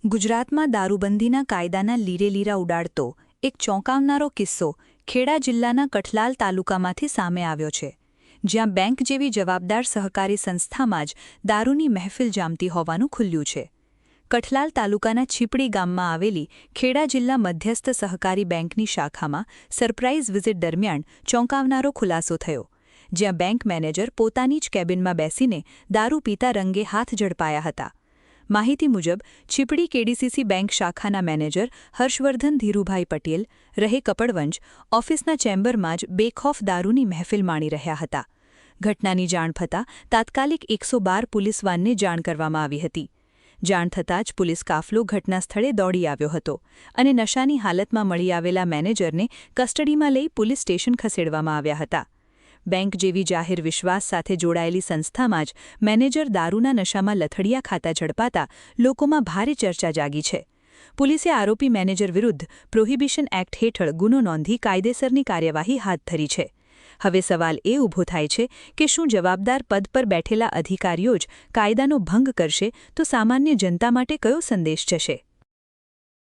ગુજરાતમાં દારૂબંધીના કાયદાના લીરેલીરા ઉડાડતો એક ચોંકાવનારો કિસ્સો ખેડા જિલ્લાના કઠલાલ તાલુકામાંથી સામે આવ્યો છે, જ્યાં બેંક જેવી જવાબદાર સહકારી સંસ્થામાં જ દારૂની મહેફિલ જામતી હોવાનું ખુલ્યું છે. કઠલાલ તાલુકાના છીપડી ગામમાં આવેલી ખેડા જિલ્લા મધ્યસ્થ સહકારી બેંકની શાખામાં સરપ્રાઇઝ વિઝિટ દરમિયાન ચોંકાવનારો ખુલાસો થયો, જ્યાં બેંક મેનેજર પોતાની જ કેબિનમાં બેસીને દારૂ પીતા રંગે હાથ ઝડપાયા હતા. માહિતી મુજબ છીપડી કેડીસીસી બેંક શાખાના મેનેજર હર્ષવર્ધન ધીરુભાઈ પટેલ રહે કપડવંજ ઓફિસના ચેમ્બરમાં જ બેખોફ દારૂની મહેફિલ માણી રહ્યા હતા. ઘટનાની જાણ થતાં તાત્કાલિક 112 પોલીસ વાનને જાણ કરવામાં આવી હતી. જાણ થતાં જ પોલીસ કાફલો ઘટના સ્થળે દોડી આવ્યો હતો અને નશાની હાલતમાં મળી આવેલા મેનેજરને કસ્ટડીમાં લઈ પોલીસ સ્ટેશન ખસેડવામાં આવ્યા હતા. બેંક જેવી જાહેર વિશ્વાસ સાથે જોડાયેલી સંસ્થામાં જ મેનેજર દારૂના નશામાં લથડિયા ખાતા ઝડપાતા લોકોમાં ભારે ચર્ચા જાગી છે. પોલીસે આરોપી મેનેજર વિરુદ્ધ પ્રોહિબિશન એક્ટ હેઠળ ગુનો નોંધી કાયદેસરની કાર્યવાહી હાથ ધરી છે. હવે સવાલ એ ઊભો થાય છે કે શું જવાબદાર પદ પર બેઠેલા અધિકારીઓ જ કાયદાનો ભંગ કરશે તો સામાન્ય જનતા માટે કયો સંદેશ જશે?